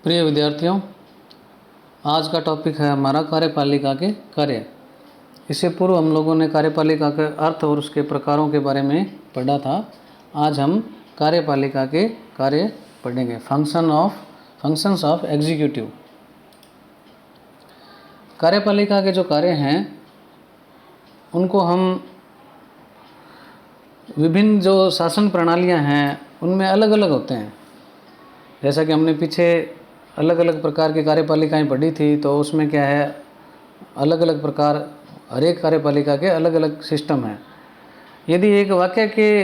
प्रिय विद्यार्थियों, आज का टॉपिक है हमारा कार्यपालिका के कार्य। इससे पूर्व हम लोगों ने कार्यपालिका के अर्थ और उसके प्रकारों के बारे में पढ़ा था। आज हम कार्यपालिका के कार्य पढ़ेंगे। Functions of executive. कार्यपालिका के जो कार्य हैं उनको हम विभिन्न जो शासन प्रणालियां हैं उनमें अलग अलग होते हैं। जैसा कि हमने पीछे अलग अलग प्रकार की कार्यपालिकाएं पढ़ी थी, तो उसमें क्या है, अलग अलग प्रकार, हर एक कार्यपालिका के अलग अलग सिस्टम हैं। यदि एक वाक्य के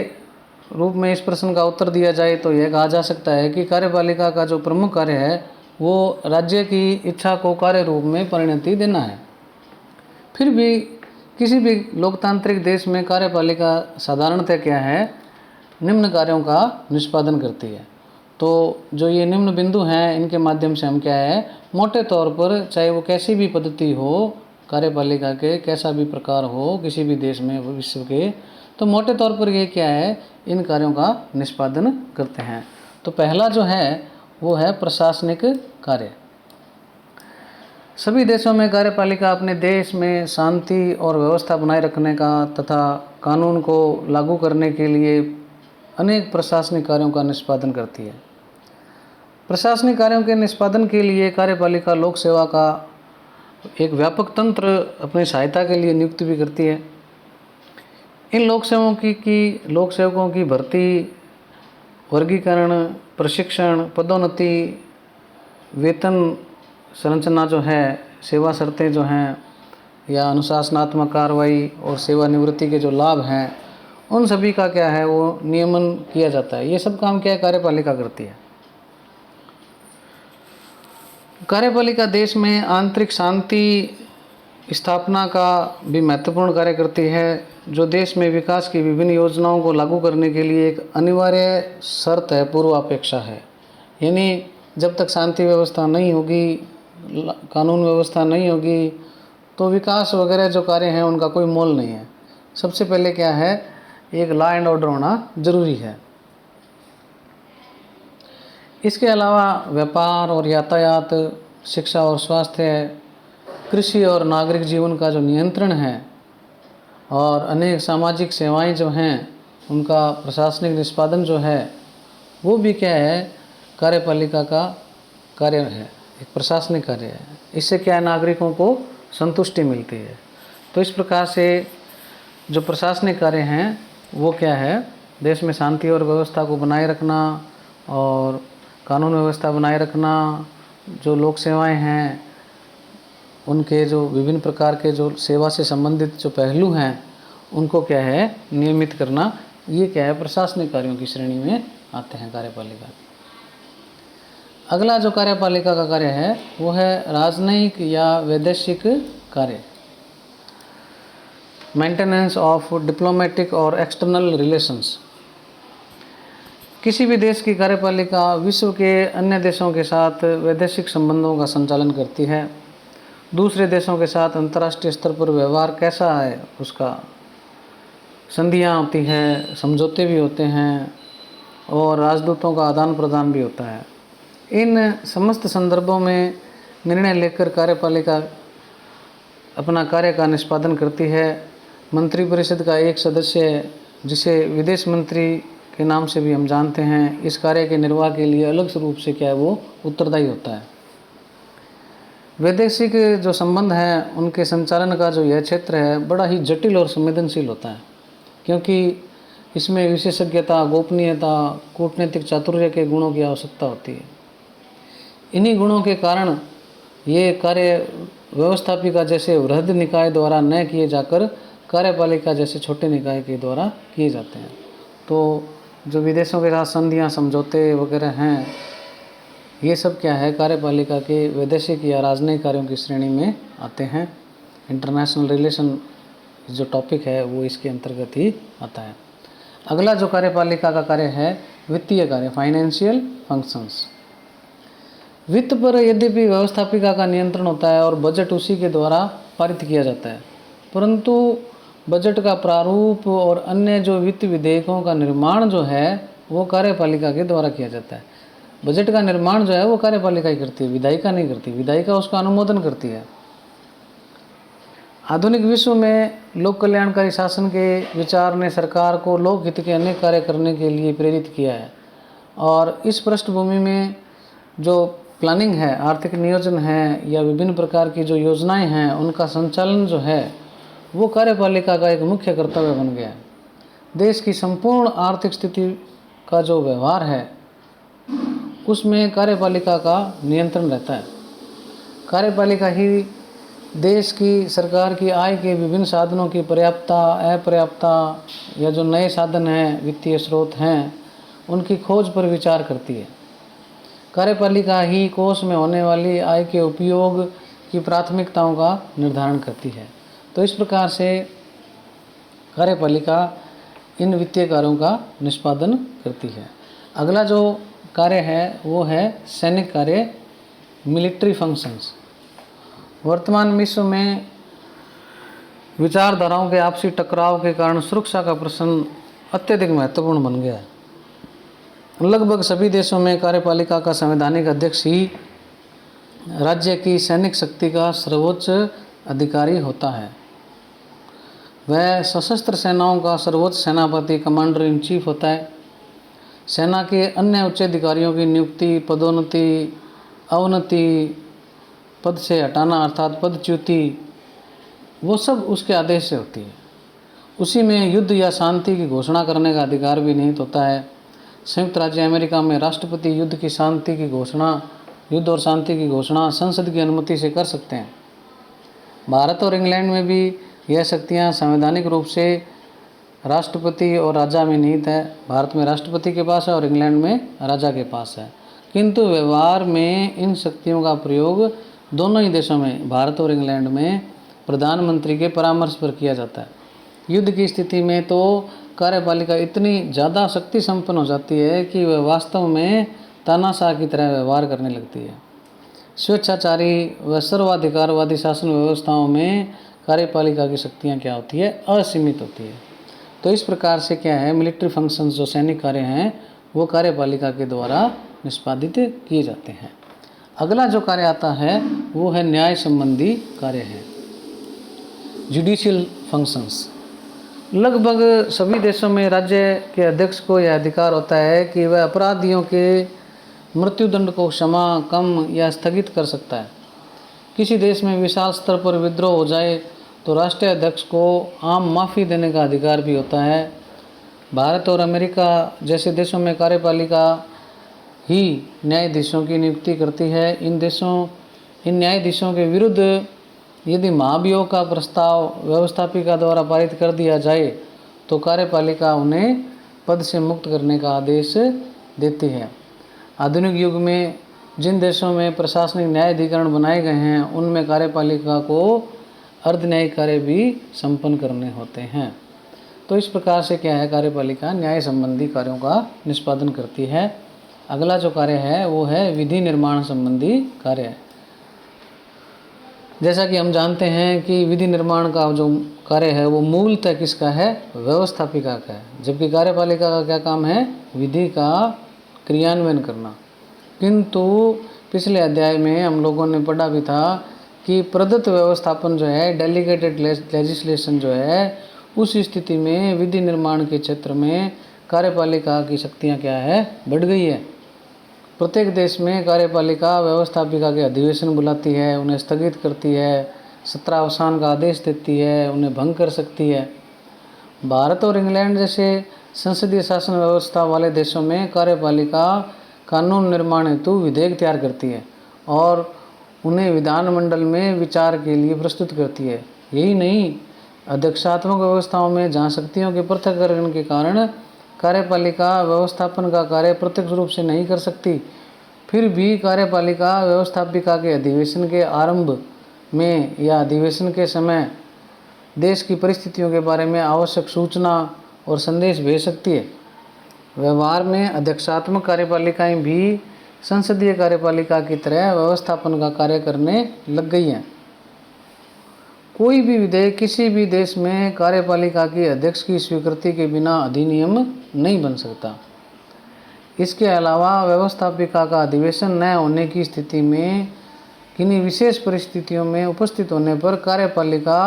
रूप में इस प्रश्न का उत्तर दिया जाए तो यह कहा जा सकता है कि कार्यपालिका का जो प्रमुख कार्य है वो राज्य की इच्छा को कार्य रूप में परिणति देना है। फिर भी किसी भी लोकतांत्रिक देश में कार्यपालिका साधारणतः क्या है, निम्न कार्यों का निष्पादन करती है। तो जो ये निम्न बिंदु हैं, इनके माध्यम से हम क्या है, मोटे तौर पर, चाहे वो कैसी भी पद्धति हो, कार्यपालिका के कैसा भी प्रकार हो किसी भी देश में, विश्व के, तो मोटे तौर पर ये क्या है, इन कार्यों का निष्पादन करते हैं। तो पहला जो है वो है प्रशासनिक कार्य। सभी देशों में कार्यपालिका अपने देश में शांति और व्यवस्था बनाए रखने का तथा कानून को लागू करने के लिए अनेक प्रशासनिक कार्यों का निष्पादन करती है। प्रशासनिक कार्यों के निष्पादन के लिए कार्यपालिका लोक सेवा का एक व्यापक तंत्र अपनी सहायता के लिए नियुक्त भी करती है। इन लोक सेवकों की भर्ती, वर्गीकरण, प्रशिक्षण, पदोन्नति, वेतन संरचना जो है, सेवा शर्तें जो हैं, या अनुशासनात्मक कार्रवाई और सेवानिवृत्ति के जो लाभ हैं, उन सभी का क्या है वो नियमन किया जाता है। ये सब काम क्या है, कार्यपालिका करती है। कार्यपालिका देश में आंतरिक शांति स्थापना का भी महत्वपूर्ण कार्य करती है, जो देश में विकास की विभिन्न योजनाओं को लागू करने के लिए एक अनिवार्य शर्त है, पूर्वापेक्षा है। यानी जब तक शांति व्यवस्था नहीं होगी, कानून व्यवस्था नहीं होगी, तो विकास वगैरह जो कार्य हैं उनका कोई मोल नहीं है। सबसे पहले क्या है, एक लॉ एंड ऑर्डर होना जरूरी है। इसके अलावा व्यापार और यातायात, शिक्षा और स्वास्थ्य, कृषि और नागरिक जीवन का जो नियंत्रण है, और अनेक सामाजिक सेवाएं जो हैं उनका प्रशासनिक निष्पादन जो है वो भी क्या है, कार्यपालिका का कार्य है, एक प्रशासनिक कार्य है। इससे क्या है, नागरिकों को संतुष्टि मिलती है। तो इस प्रकार से जो प्रशासनिक कार्य हैं वो क्या है, देश में शांति और व्यवस्था को बनाए रखना और कानून व्यवस्था बनाए रखना, जो लोक सेवाएं हैं उनके जो विभिन्न प्रकार के जो सेवा से संबंधित जो पहलू हैं उनको क्या है, नियमित करना, ये क्या है, प्रशासनिक कार्यों की श्रेणी में आते हैं कार्यपालिका। अगला जो कार्यपालिका का कार्य है वो है राजनयिक या वैदेशिक कार्य। मेंटेनेंस ऑफ डिप्लोमेटिक और एक्सटर्नल रिलेशंस। किसी भी देश की कार्यपालिका विश्व के अन्य देशों के साथ वैदेशिक संबंधों का संचालन करती है। दूसरे देशों के साथ अंतर्राष्ट्रीय स्तर पर व्यवहार कैसा है, उसका संधियां होती हैं, समझौते भी होते हैं और राजदूतों का आदान प्रदान भी होता है। इन समस्त संदर्भों में निर्णय लेकर कार्यपालिका अपना कार्य का निष्पादन करती है। मंत्रिपरिषद का एक सदस्य, जिसे विदेश मंत्री के नाम से भी हम जानते हैं, इस कार्य के निर्वाह के लिए अलग रूप से क्या है वो उत्तरदायी होता है। वैदेशिक जो संबंध हैं उनके संचालन का जो यह क्षेत्र है बड़ा ही जटिल और संवेदनशील होता है, क्योंकि इसमें विशेषज्ञता, गोपनीयता, कूटनीतिक चातुर्य के गुणों की आवश्यकता होती है। इन्हीं गुणों के कारण ये कार्य व्यवस्थापिका जैसे वृहद निकाय द्वारा न किए जाकर कार्यपालिका जैसे छोटे निकाय के द्वारा किए जाते हैं। तो जो विदेशों के साथ संधियां, समझौते वगैरह हैं, ये सब क्या है, कार्यपालिका के वैदेशिक या राजनयिक कार्यों की श्रेणी में आते हैं। इंटरनेशनल रिलेशन जो टॉपिक है वो इसके अंतर्गत ही आता है। अगला जो कार्यपालिका का कार्य है वित्तीय कार्य, फाइनेंशियल फंक्शंस। वित्त पर यद्यपि व्यवस्थापिका का नियंत्रण होता है और बजट उसी के द्वारा पारित किया जाता है, परंतु बजट का प्रारूप और अन्य जो वित्त विधेयकों का निर्माण जो है वो कार्यपालिका के द्वारा किया जाता है। बजट का निर्माण जो है वो कार्यपालिका ही करती है, विधायिका नहीं करती। विधायिका उसका अनुमोदन करती है। आधुनिक विश्व में लोक कल्याणकारी शासन के विचार ने सरकार को लोकहित के अनेक कार्य करने के लिए प्रेरित किया है। और इस पृष्ठभूमि में जो प्लानिंग है, आर्थिक नियोजन है, या विभिन्न प्रकार की जो योजनाएं हैं, उनका संचालन जो है वो कार्यपालिका का एक मुख्य कर्तव्य बन गया है। देश की संपूर्ण आर्थिक स्थिति का जो व्यवहार है उसमें कार्यपालिका का नियंत्रण रहता है। कार्यपालिका ही देश की सरकार की आय के विभिन्न साधनों की पर्याप्तता, अपर्याप्तता, या जो नए साधन हैं, वित्तीय स्रोत हैं, उनकी खोज पर विचार करती है। कार्यपालिका ही कोष में होने वाली आय के उपयोग की प्राथमिकताओं का निर्धारण करती है। तो इस प्रकार से कार्यपालिका इन वित्तीय कार्यों का निष्पादन करती है। अगला जो कार्य है वो है सैनिक कार्य, मिलिट्री फंक्शंस। वर्तमान विश्व में विचारधाराओं के आपसी टकराव के कारण सुरक्षा का प्रश्न अत्यधिक महत्वपूर्ण बन गया है। लगभग सभी देशों में कार्यपालिका का संवैधानिक अध्यक्ष ही राज्य की सैनिक शक्ति का सर्वोच्च अधिकारी होता है। वह सशस्त्र सेनाओं का सर्वोच्च सेनापति, कमांडर इन चीफ होता है। सेना के अन्य उच्च अधिकारियों की नियुक्ति, पदोन्नति, अवनति, पद से हटाना अर्थात पदच्युति, वो सब उसके आदेश से होती है। उसी में युद्ध या शांति की घोषणा करने का अधिकार भी निहित होता है। संयुक्त राज्य अमेरिका में राष्ट्रपति युद्ध और शांति की घोषणा संसद की अनुमति से कर सकते हैं। भारत और इंग्लैंड में भी यह शक्तियां संवैधानिक रूप से राष्ट्रपति और राजा में निहित है। भारत में राष्ट्रपति के पास है और इंग्लैंड में राजा के पास है। किंतु व्यवहार में इन शक्तियों का प्रयोग दोनों ही देशों में, भारत और इंग्लैंड में, प्रधानमंत्री के परामर्श पर किया जाता है। युद्ध की स्थिति में तो कार्यपालिका इतनी ज़्यादा शक्ति संपन्न हो जाती है कि वह वास्तव में तानाशाह की तरह व्यवहार करने लगती है। स्वेच्छाचारी व सर्वाधिकारवादी शासन व्यवस्थाओं में कार्यपालिका की शक्तियाँ क्या होती है? असीमित होती है। तो इस प्रकार से क्या है, मिलिट्री फंक्शंस जो सैनिक कार्य हैं वो कार्यपालिका के द्वारा निष्पादित किए जाते हैं। अगला जो कार्य आता है वो है न्याय संबंधी कार्य है, जुडिशियल फंक्शंस। लगभग सभी देशों में राज्य के अध्यक्ष को यह अधिकार होता है कि वह अपराधियों के मृत्युदंड को क्षमा, कम या स्थगित कर सकता है। किसी देश में विशाल स्तर पर विद्रोह हो जाए तो राष्ट्रीय अध्यक्ष को आम माफ़ी देने का अधिकार भी होता है। भारत और अमेरिका जैसे देशों में कार्यपालिका ही न्यायाधीशों की नियुक्ति करती है। इन न्यायाधीशों के विरुद्ध यदि महाभियोग का प्रस्ताव व्यवस्थापिका द्वारा पारित कर दिया जाए तो कार्यपालिका उन्हें पद से मुक्त करने का आदेश देती है। आधुनिक युग में जिन देशों में प्रशासनिक न्यायाधिकरण बनाए गए हैं उनमें कार्यपालिका को अर्धन्यायिक कार्य भी संपन्न करने होते हैं। तो इस प्रकार से क्या है, कार्यपालिका न्याय संबंधी कार्यों का निष्पादन करती है। अगला जो कार्य है वो है विधि निर्माण संबंधी कार्य। जैसा कि हम जानते हैं कि विधि निर्माण का जो कार्य है वो मूलतः किसका है? व्यवस्थापिका का है, जबकि कार्यपालिका का क्या काम है? विधि का क्रियान्वयन करना। किंतु पिछले अध्याय में हम लोगों ने पढ़ा भी था कि प्रदत्त व्यवस्थापन जो है, डेलीगेटेड लेजिस्लेशन जो है, उस स्थिति में विधि निर्माण के क्षेत्र में कार्यपालिका की शक्तियाँ क्या है? बढ़ गई है। प्रत्येक देश में कार्यपालिका व्यवस्थापिका के अधिवेशन बुलाती है, उन्हें स्थगित करती है, सत्रावसान का आदेश देती है, उन्हें भंग कर सकती है। भारत और इंग्लैंड जैसे संसदीय शासन व्यवस्था वाले देशों में कार्यपालिका कानून निर्माण हेतु विधेयक तैयार करती है और उन्हें विधानमंडल में विचार के लिए प्रस्तुत करती है। यही नहीं, अध्यक्षात्मक व्यवस्थाओं में जहाँ शक्तियों के पृथक्करण के कारण कार्यपालिका व्यवस्थापन का कार्य प्रत्यक्ष रूप से नहीं कर सकती, फिर भी कार्यपालिका व्यवस्थापिका के अधिवेशन के आरंभ में या अधिवेशन के समय देश की परिस्थितियों के बारे में आवश्यक सूचना और संदेश भेज सकती है। व्यवहार में अध्यक्षात्मक कार्यपालिकाएं भी संसदीय कार्यपालिका की तरह व्यवस्थापन का कार्य करने लग गई हैं। कोई भी विधेयक किसी भी देश में कार्यपालिका की अध्यक्ष की स्वीकृति के बिना अधिनियम नहीं बन सकता। इसके अलावा व्यवस्थापिका का अधिवेशन न होने की स्थिति में किन्हीं विशेष परिस्थितियों में उपस्थित होने पर कार्यपालिका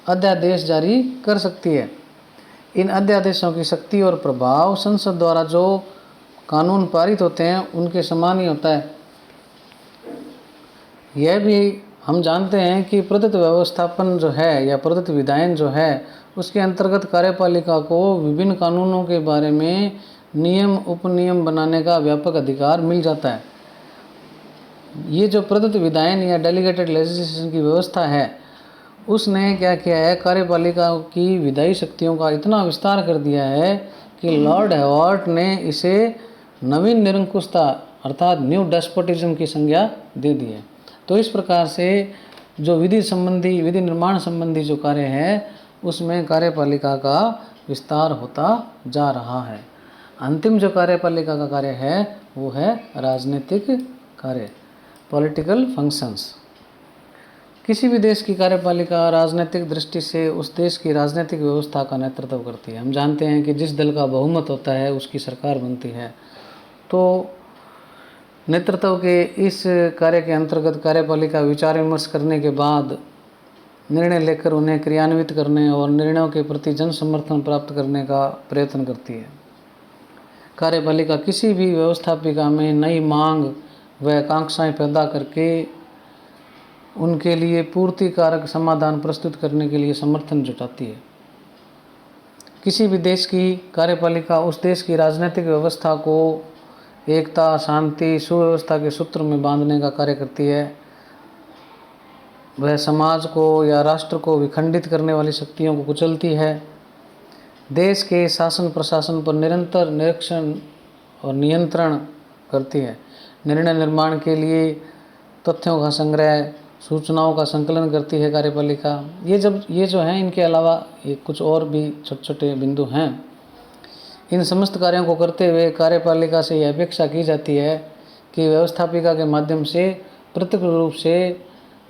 अध्यादेश जारी कर सकती है। इन अध्यादेशों की शक्ति और प्रभाव संसद द्वारा जो कानून पारित होते हैं उनके समान ही होता है। यह भी हम जानते हैं कि प्रदत्त व्यवस्थापन जो है या प्रदत्त विधायन जो है उसके अंतर्गत कार्यपालिका को विभिन्न कानूनों के बारे में नियम उपनियम बनाने का व्यापक अधिकार मिल जाता है। ये जो प्रदत्त विधायन या डेलीगेटेड लेजिस्लेशन की व्यवस्था है उसने क्या किया है, कार्यपालिका की विधायी शक्तियों का इतना विस्तार कर दिया है कि लॉर्ड हेवर्ट ने इसे नवीन निरंकुशता अर्थात न्यू डेस्पोटिज्म की संज्ञा दे दी है। तो इस प्रकार से जो विधि निर्माण संबंधी जो कार्य है उसमें कार्यपालिका का विस्तार होता जा रहा है। अंतिम जो कार्यपालिका का कार्य है वो है राजनीतिक कार्य, पॉलिटिकल फंक्शंस। किसी भी देश की कार्यपालिका राजनीतिक दृष्टि से उस देश की राजनीतिक व्यवस्था का नेतृत्व करती है। हम जानते हैं कि जिस दल का बहुमत होता है उसकी सरकार बनती है। तो नेतृत्व के इस कार्य के अंतर्गत कार्यपालिका विचार विमर्श करने के बाद निर्णय लेकर उन्हें क्रियान्वित करने और निर्णयों के प्रति जन समर्थन प्राप्त करने का प्रयत्न करती है। कार्यपालिका किसी भी व्यवस्थापिका में नई मांग व आकांक्षाएं पैदा करके उनके लिए पूर्तिकारक समाधान प्रस्तुत करने के लिए समर्थन जुटाती है। किसी भी देश की कार्यपालिका उस देश की राजनीतिक व्यवस्था को एकता, शांति, सुव्यवस्था के सूत्र में बांधने का कार्य करती है। वह समाज को या राष्ट्र को विखंडित करने वाली शक्तियों को कुचलती है। देश के शासन प्रशासन पर निरंतर निरीक्षण और नियंत्रण करती है। निर्णय निर्माण के लिए तथ्यों का संग्रह, सूचनाओं का संकलन करती है कार्यपालिका। ये जो हैं इनके अलावा ये कुछ और भी छोटे छोटे बिंदु हैं। इन समस्त कार्यों को करते हुए कार्यपालिका से यह अपेक्षा की जाती है कि व्यवस्थापिका के माध्यम से प्रत्यक्ष रूप से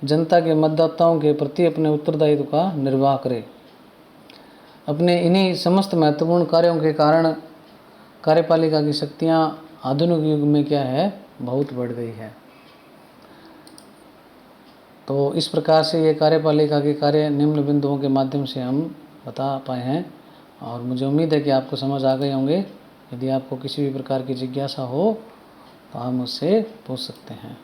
जनता के मतदाताओं के प्रति अपने उत्तरदायित्व का निर्वाह करे। अपने इन्हीं समस्त महत्वपूर्ण कार्यों के कारण कार्यपालिका की शक्तियाँ आधुनिक युग में क्या है, बहुत बढ़ गई है। तो इस प्रकार से ये कार्यपालिका के कार्य निम्न बिंदुओं के माध्यम से हम बता पाए हैं और मुझे उम्मीद है कि आपको समझ आ गए होंगे। यदि आपको किसी भी प्रकार की जिज्ञासा हो तो आप मुझसे पूछ सकते हैं।